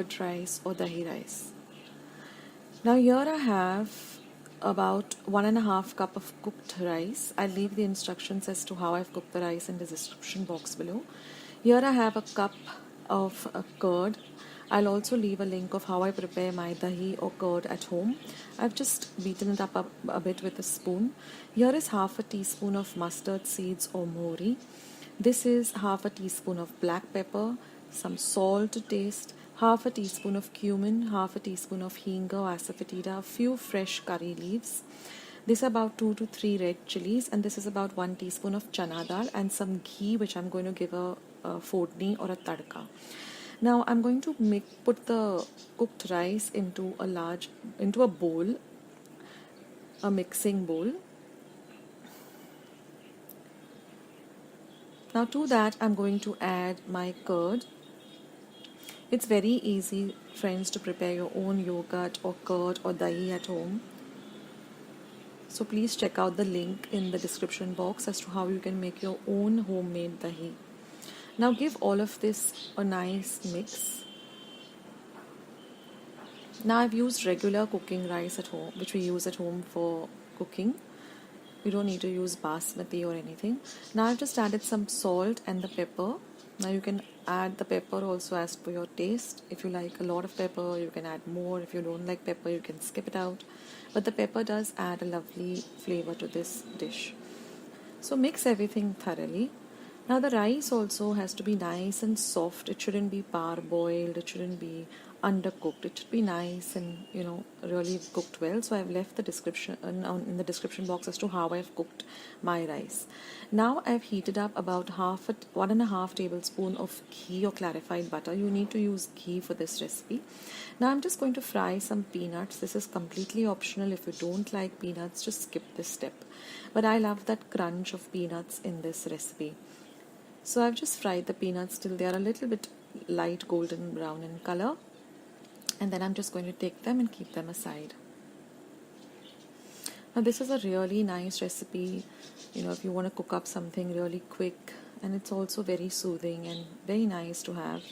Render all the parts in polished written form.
curd rice or dahi rice. Now here I have about 1.5 cup of cooked rice. I'll leave the instructions as to how I've cooked the rice in the description box below. Here I have a cup of curd. I'll also leave a link of how I prepare my dahi or curd at home. I've just beaten it up a bit with a spoon. Here is half a teaspoon of mustard seeds or mori. This is half a teaspoon of black pepper, some salt to taste, half a teaspoon of cumin, half a teaspoon of hinga or asafoetida, a few fresh curry leaves. This is about 2 to 3 red chilies, and this is about 1 teaspoon of chana dal and some ghee, which I'm going to give a fodni or a tadka. Now I'm going to put the cooked rice into a bowl, a mixing bowl. Now to that I'm going to add my curd. It's very easy, friends, to prepare your own yogurt or curd or dahi at home. So please check out the link in the description box as to how you can make your own homemade dahi. Now give all of this a nice mix. Now I've used regular cooking rice at home, which we use at home for cooking. You don't need to use basmati or anything. Now I've just added some salt and the pepper. Now you can add the pepper also as per your taste. If you like a lot of pepper, you can add more. If you don't like pepper, you can skip it out. But the pepper does add a lovely flavor to this dish. So mix everything thoroughly. Now the rice also has to be nice and soft. It shouldn't be parboiled. It shouldn't be undercooked. It should be nice and really cooked well. So I've left the description in the description box as to how I've cooked my rice. Now I've heated up about 1.5 tablespoon of ghee or clarified butter. You need to use ghee for this recipe. Now I'm just going to fry some peanuts. This is completely optional. If you don't like peanuts, just skip this step. But I love that crunch of peanuts in this recipe. So I've just fried the peanuts till they are a little bit light golden brown in color. And then I'm just going to take them and keep them aside. Now this is a really nice recipe, if you want to cook up something really quick, and it's also very soothing and very nice to have.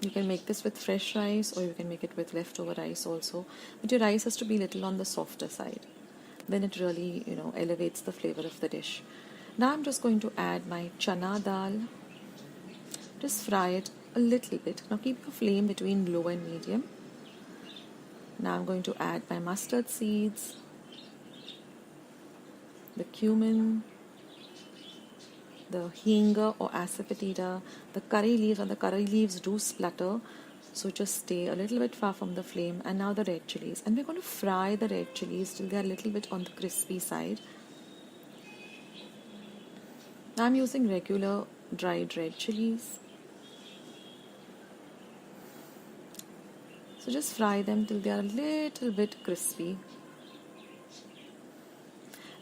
You can make this with fresh rice or you can make it with leftover rice also. But your rice has to be a little on the softer side. Then it really, elevates the flavor of the dish. Now I'm just going to add my chana dal. Just fry it a little bit. Now keep your flame between low and medium. Now I'm going to add my mustard seeds, the cumin, the hinga or asafoetida, the curry leaves, and the curry leaves do splutter. So just stay a little bit far from the flame. And now the red chilies. And we're going to fry the red chilies till they're a little bit on the crispy side. I'm using regular dried red chilies. So just fry them till they are a little bit crispy.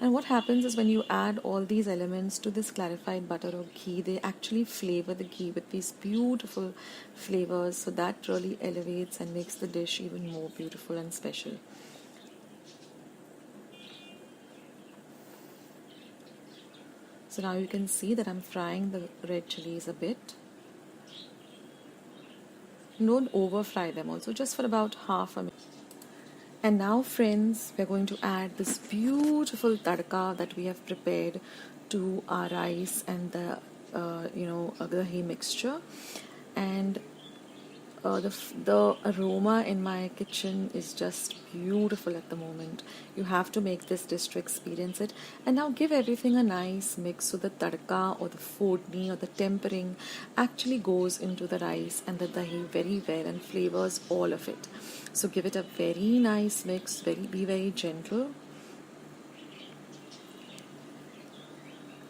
And what happens is when you add all these elements to this clarified butter or ghee, they actually flavor the ghee with these beautiful flavors. So that really elevates and makes the dish even more beautiful and special. So now you can see that I'm frying the red chilies a bit. Don't over fry them also, just for about half a minute. And now friends, we're going to add this beautiful tadka that we have prepared to our rice and the dahi mixture. And the aroma in my kitchen is just beautiful at the moment. You have to make this dish to experience it. And now give everything a nice mix so the tadka or the fodni or the tempering actually goes into the rice and the dahi very well and flavors all of it. So give it a very nice mix, be very gentle.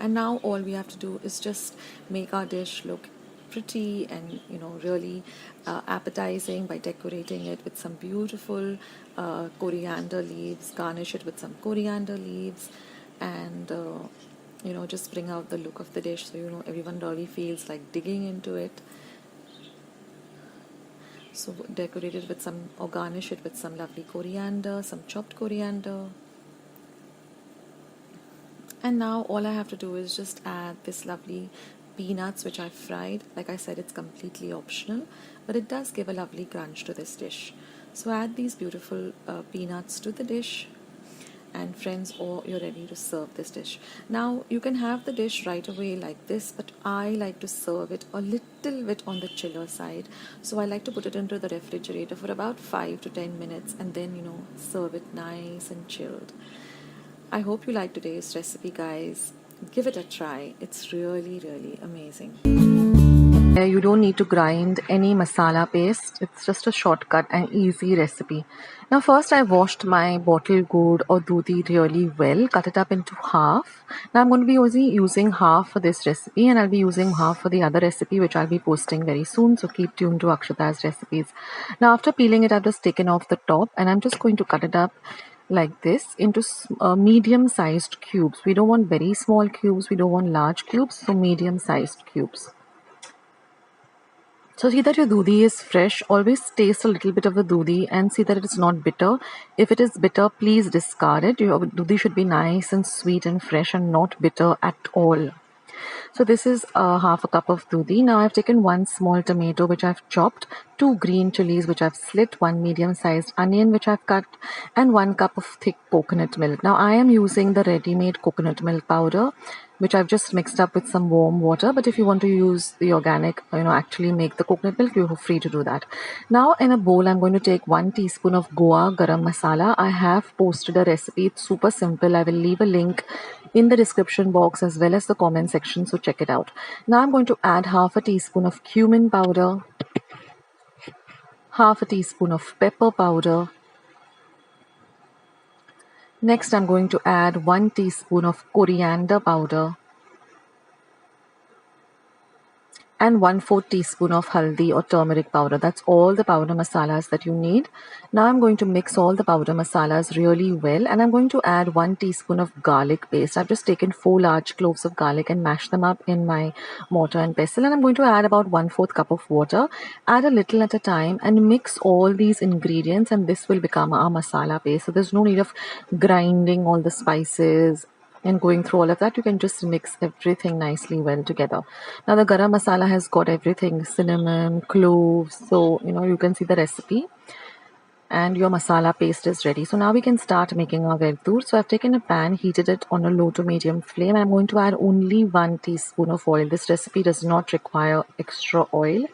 And now all we have to do is just make our dish look pretty and really appetizing by decorating it with some beautiful coriander leaves. Garnish it with some coriander leaves and just bring out the look of the dish so everyone really feels like digging into it. So decorate it with some, or garnish it with some lovely coriander, some chopped coriander. And now all I have to do is just add this lovely peanuts which I fried. Like I said, it's completely optional, but it does give a lovely crunch to this dish. So add these beautiful peanuts to the dish, and friends, or you're ready to serve this dish. Now you can have the dish right away like this, but I like to serve it a little bit on the chiller side. So I like to put it into the refrigerator for about 5 to 10 minutes and then serve it nice and chilled. I hope you like today's recipe, guys. Give it a try. It's really, really amazing. You don't need to grind any masala paste. It's just a shortcut and easy recipe. Now first I washed my bottle gourd or dudhi really well, cut it up into half. Now I'm going to be using half for this recipe, and I'll be using half for the other recipe which I'll be posting very soon. So keep tuned to Akshata's recipes. Now after peeling it, I've just taken off the top and I'm just going to cut it up like this into medium sized cubes. We don't want very small cubes, we don't want large cubes, so medium sized cubes. So see that your dudhi is fresh. Always taste a little bit of the dudhi and see that it is not bitter. If it is bitter, please discard it. Your dudhi should be nice and sweet and fresh and not bitter at all. So this is half a cup of dudhi. Now I've taken one small tomato which I've chopped, 2 green chilies which I've slit, 1 medium-sized onion which I've cut, and 1 cup of thick coconut milk. Now I am using the ready-made coconut milk powder which I've just mixed up with some warm water. But if you want to use the organic, actually make the coconut milk, you're free to do that. Now in a bowl, I'm going to take 1 teaspoon of Goa garam masala. I have posted a recipe. It's super simple. I will leave a link in the description box as well as the comment section, so check it out. Now I'm going to add half a teaspoon of cumin powder, half a teaspoon of pepper powder. Next I'm going to add 1 teaspoon of coriander powder and 1/4 teaspoon of haldi or turmeric powder. That's all the powder masalas that you need. Now I'm going to mix all the powder masalas really well, and I'm going to add 1 teaspoon of garlic paste. I've just taken 4 large cloves of garlic and mashed them up in my mortar and pestle, and I'm going to add about 1/4 cup of water. Add a little at a time and mix all these ingredients, and this will become our masala paste. So there's no need of grinding all the spices and going through all of that. You can just mix everything nicely well together. Now the garam masala has got everything, cinnamon, cloves, so you can see the recipe, and your masala paste is ready. So now we can start making our verdur. So I've taken a pan, heated it on a low to medium flame, and I'm going to add only 1 teaspoon of oil. This recipe does not require extra oil.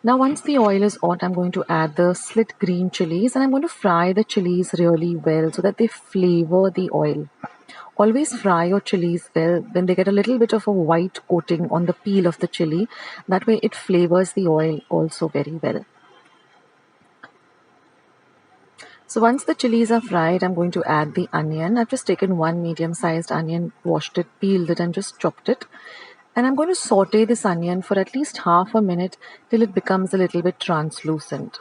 Now once the oil is hot, I'm going to add the slit green chilies, and I'm going to fry the chilies really well so that they flavor the oil. Always fry your chilies well when they get a little bit of a white coating on the peel of the chili. That way it flavors the oil also very well. So once the chilies are fried, I'm going to add the onion. I've just taken 1 medium-sized onion, washed it, peeled it, and just chopped it. And I'm going to saute this onion for at least half a minute till it becomes a little bit translucent.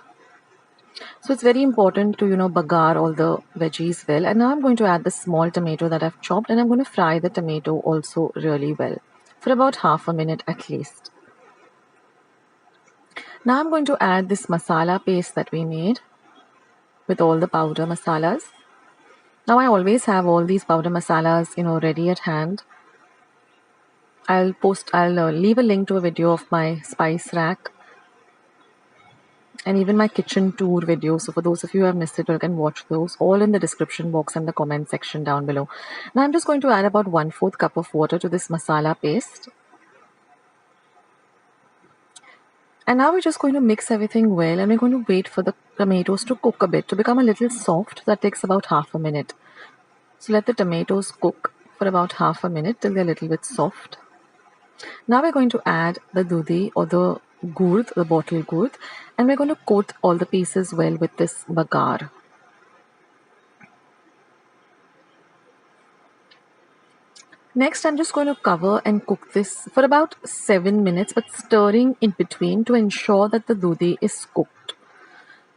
So it's very important to, bagar all the veggies well. And now I'm going to add the small tomato that I've chopped, and I'm going to fry the tomato also really well for about half a minute at least. Now I'm going to add this masala paste that we made with all the powder masalas. Now I always have all these powder masalas, ready at hand. I'll leave a link to a video of my spice rack and even my kitchen tour video. So for those of you who have missed it, you can watch those all in the description box and the comment section down below. Now I'm just going to add about 1/4 cup of water to this masala paste. And now we're just going to mix everything well, and we're going to wait for the tomatoes to cook a bit, to become a little soft. That takes about half a minute. So let the tomatoes cook for about half a minute till they're a little bit soft. Now we're going to add the dudhi or the gourd, the bottle gourd, and we're going to coat all the pieces well with this bagar. Next, I'm just going to cover and cook this for about 7 minutes, but stirring in between to ensure that the dudhi is cooked.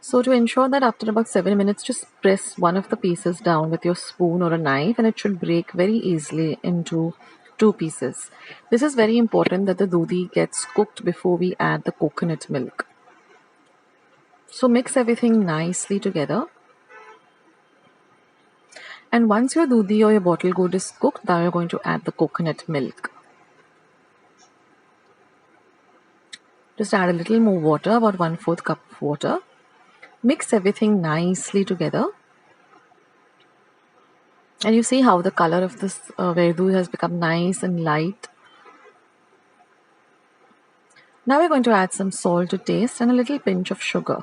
So to ensure that after about 7 minutes, just press one of the pieces down with your spoon or a knife, and it should break very easily into 2 pieces. This is very important that the dudhi gets cooked before we add the coconut milk. So mix everything nicely together. And once your dudhi or your bottle gourd is cooked, now you're going to add the coconut milk. Just add a little more water, about 1/4 cup of water. Mix everything nicely together. And you see how the color of this Verdur has become nice and light. Now we're going to add some salt to taste and a little pinch of sugar.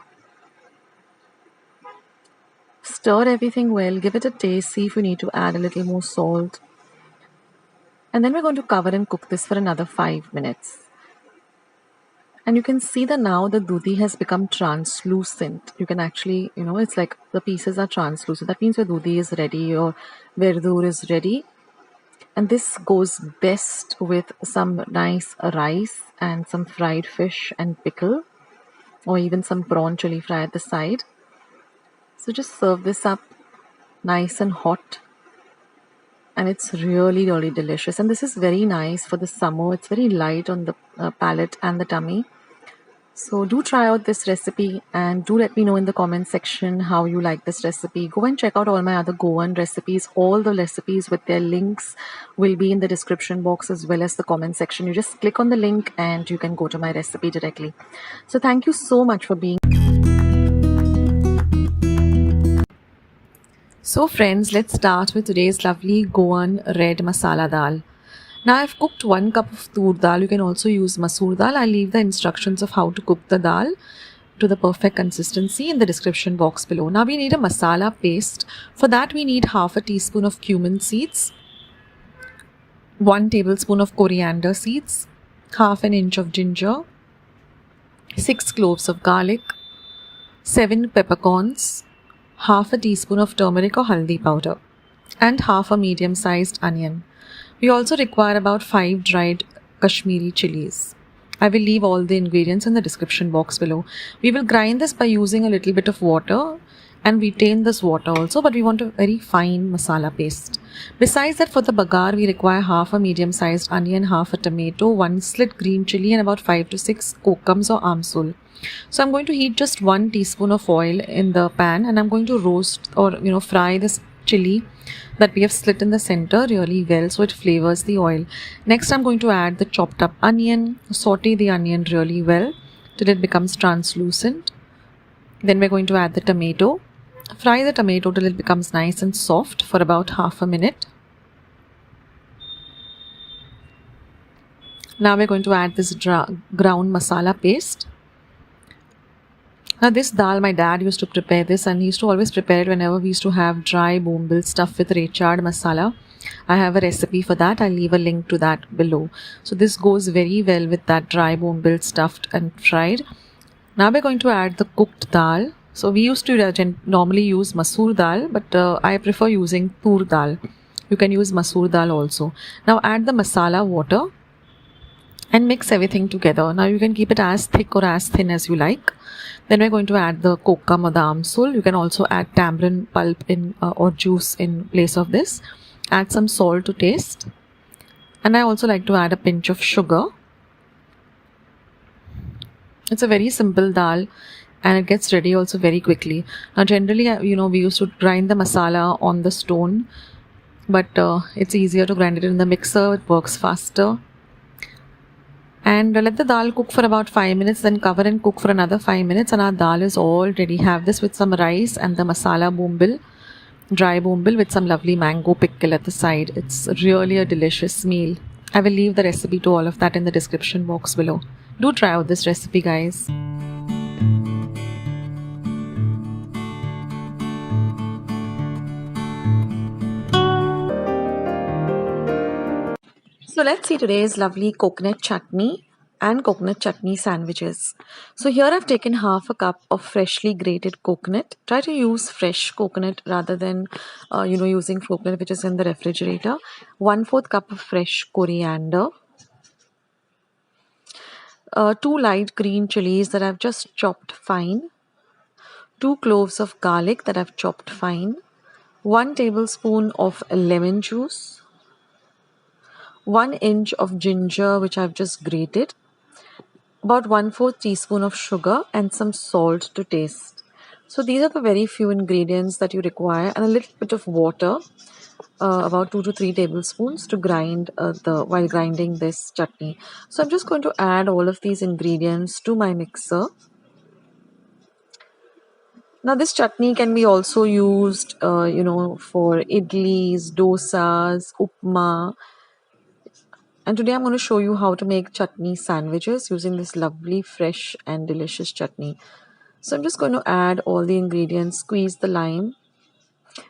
Stir everything well, give it a taste, see if you need to add a little more salt. And then we're going to cover and cook this for another 5 minutes. And you can see that now the Dudhi has become translucent. You can actually, it's like the pieces are translucent. That means your Dudhi is ready, your Verdur is ready. And this goes best with some nice rice and some fried fish and pickle, or even some prawn chili fry at the side. So just serve this up nice and hot. And it's really, really delicious. And this is very nice for the summer. It's very light on the palate and the tummy. So do try out this recipe and do let me know in the comment section how you like this recipe. Go and check out all my other Goan recipes. All the recipes with their links will be in the description box as well as the comment section. You just click on the link and you can go to my recipe directly. So thank you so much for being. So friends, let's start with today's lovely Goan Red masala dal. Now I've cooked 1 cup of tur dal. You can also use masoor dal. I'll leave the instructions of how to cook the dal to the perfect consistency in the description box below. Now we need a masala paste. For that we need half a teaspoon of cumin seeds, 1 tablespoon of coriander seeds, half an inch of ginger, 6 cloves of garlic, 7 peppercorns, half a teaspoon of turmeric or haldi powder, and half a medium-sized onion. We also require about 5 dried Kashmiri chilies. I will leave all the ingredients in the description box below. We will grind this by using a little bit of water and retain this water also, but we want a very fine masala paste. Besides that, for the bagar, we require half a medium-sized onion, half a tomato, 1 slit green chili, and about 5 to 6 kokums or amsul. So I'm going to heat just 1 teaspoon of oil in the pan, and I'm going to roast or fry this chili that we have slit in the center really well so it flavors the oil. Next I'm going to add the chopped up onion, saute the onion really well till it becomes translucent. Then we're going to add the tomato. Fry the tomato till it becomes nice and soft for about half a minute. Now we're going to add this ground masala paste. Now this dal, my dad used to prepare this and he used to always prepare it whenever we used to have dry bombil stuffed with rechard masala. I have a recipe for that. I'll leave a link to that below. So this goes very well with that dry bombil stuffed and fried. Now we're going to add the cooked dal. So we used to normally use masoor dal, but I prefer using tur dal. You can use masoor dal also. Now add the masala water and mix everything together. Now you can keep it as thick or as thin as you like. Then we're going to add the kokum or the amsul. You can also add tamarind pulp or juice in place of this. Add some salt to taste. And I also like to add a pinch of sugar. It's a very simple dal and it gets ready also very quickly. Now generally, we used to grind the masala on the stone, but it's easier to grind it in the mixer. It works faster. And let the dal cook for about 5 minutes, then cover and cook for another 5 minutes, and our dal is all ready. Have this with some rice and the masala bombil, dry bombil with some lovely mango pickle at the side. It's really a delicious meal. I will leave the recipe to all of that in the description box below. Do try out this recipe, guys. So let's see today's lovely coconut chutney and coconut chutney sandwiches. So here I've taken half a cup of freshly grated coconut. Try to use fresh coconut rather than using coconut which is in the refrigerator. 1/4 cup of fresh coriander. 2 light green chilies that I've just chopped fine. 2 cloves of garlic that I've chopped fine. 1 tablespoon of lemon juice. 1 inch of ginger which I've just grated, about 1/4 teaspoon of sugar and some salt to taste. So these are the very few ingredients that you require, and a little bit of water, about 2 to 3 tablespoons to grind while grinding this chutney. So I'm just going to add all of these ingredients to my mixer. Now this chutney can be also used, for idlis, dosas, upma. And today I'm going to show you how to make chutney sandwiches using this lovely, fresh and delicious chutney. So I'm just going to add all the ingredients, squeeze the lime.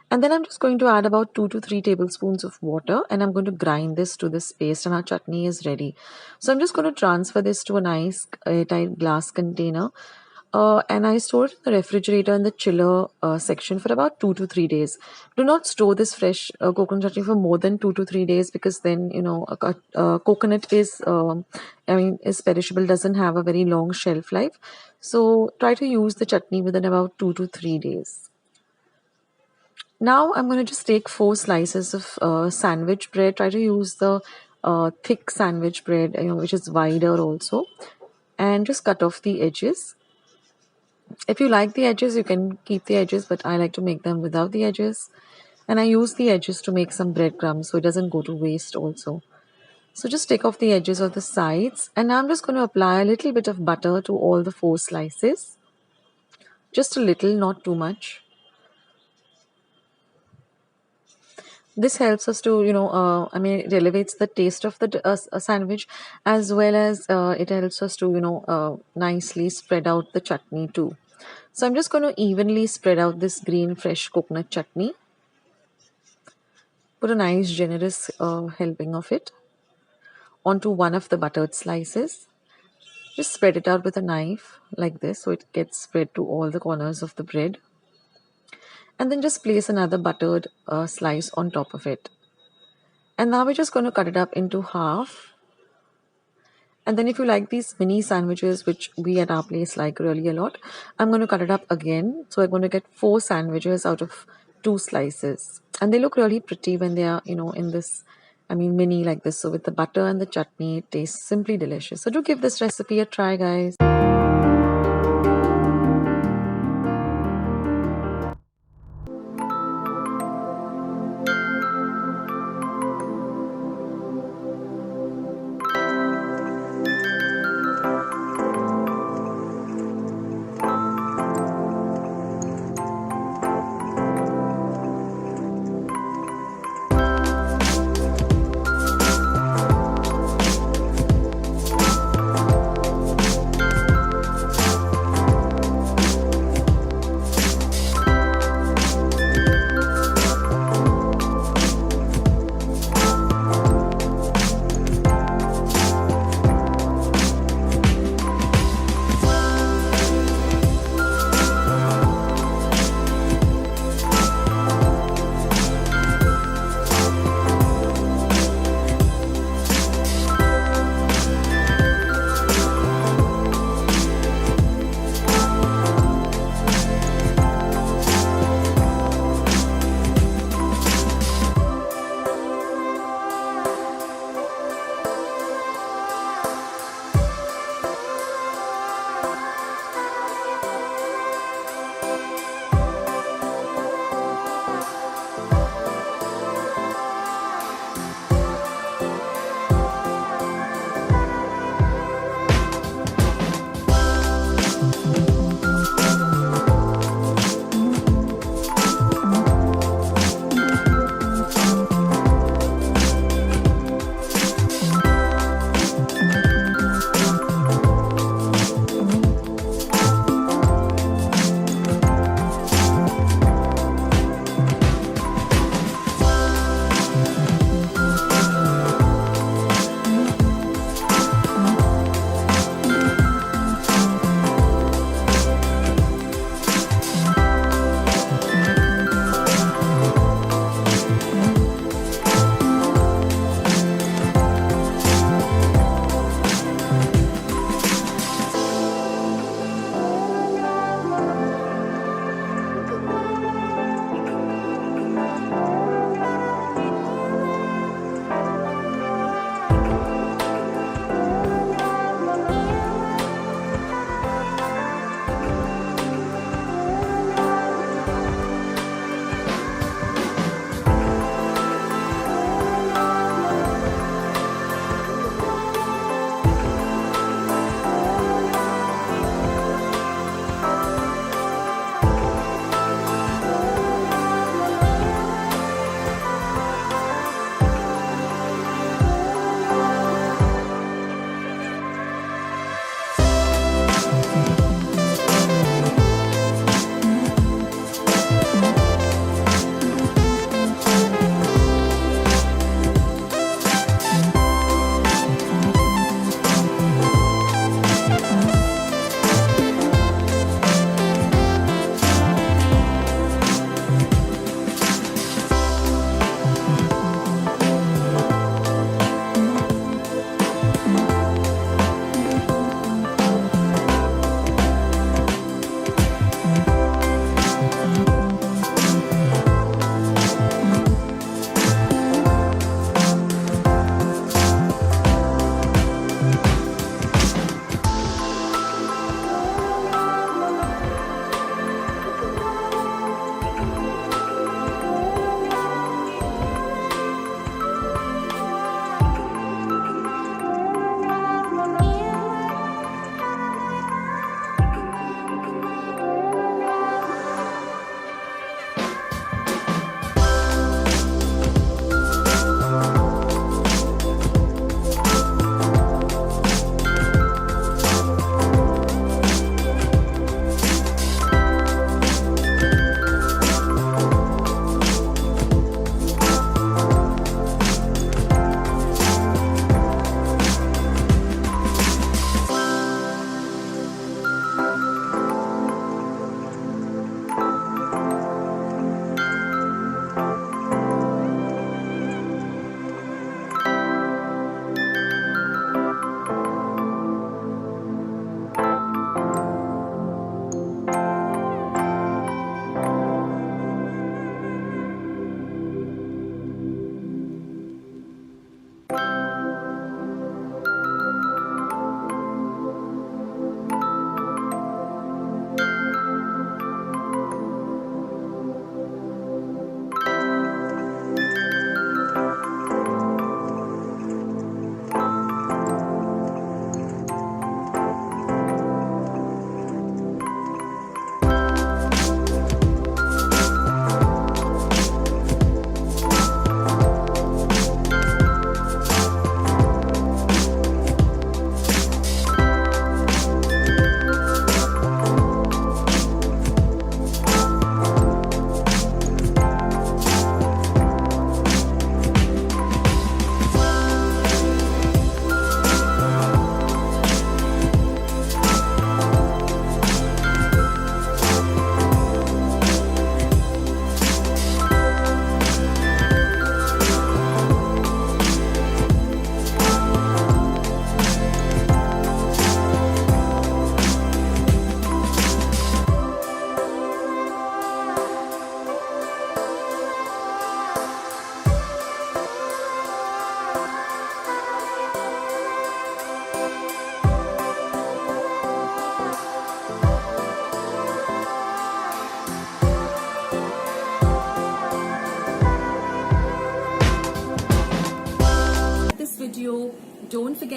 And then I'm just going to add about 2 to 3 tablespoons of water, and I'm going to grind this to this paste, and our chutney is ready. So I'm just going to transfer this to a nice airtight glass container. And I store it in the refrigerator in the chiller section for about 2 to 3 days. Do not store this fresh coconut chutney for more than 2 to 3 days, because then coconut is perishable, doesn't have a very long shelf life. So try to use the chutney within about 2 to 3 days. Now I'm going to just take 4 slices of sandwich bread. Try to use the thick sandwich bread, which is wider also, and just cut off the edges. If you like the edges, you can keep the edges, but I like to make them without the edges. And I use the edges to make some breadcrumbs so it doesn't go to waste also. So just take off the edges of the sides, and now I'm just going to apply a little bit of butter to all the 4 slices. Just a little, not too much. This helps us to, it elevates the taste of the sandwich, as well as it helps us to, nicely spread out the chutney too. So I'm just going to evenly spread out this green fresh coconut chutney. Put a nice generous helping of it onto one of the buttered slices. Just spread it out with a knife like this so it gets spread to all the corners of the bread. And then just place another buttered slice on top of it. And now we're just going to cut it up into half. And then if you like these mini sandwiches, which we at our place like really a lot, I'm going to cut it up again. So we're going to get 4 sandwiches out of 2 slices. And they look really pretty when they are, in this, mini like this. So with the butter and the chutney, it tastes simply delicious. So do give this recipe a try, guys.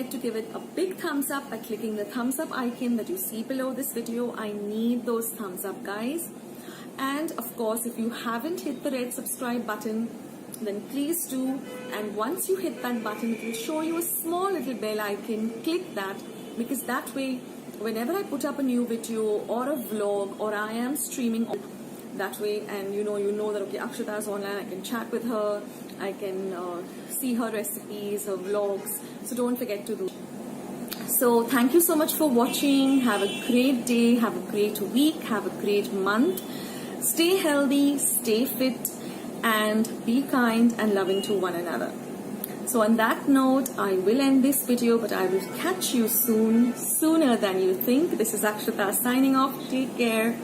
forget to give it a big thumbs up by clicking the thumbs up icon that you see below this video. I need those thumbs up, guys. And of course, if you haven't hit the red subscribe button, then please do. And once you hit that button, it will show you a small little bell icon. Click that, because that way, whenever I put up a new video or a vlog, or I am streaming that way, and you know that okay, Akshata is online, I can chat with her, I can see her recipes, her vlogs. So don't forget to do. So thank you so much for watching. Have a great day, have a great week, have a great month. Stay healthy, stay fit, and be kind and loving to one another. So on that note, I will end this video, but I will catch you soon, sooner than you think. This is Akshata signing off. Take care.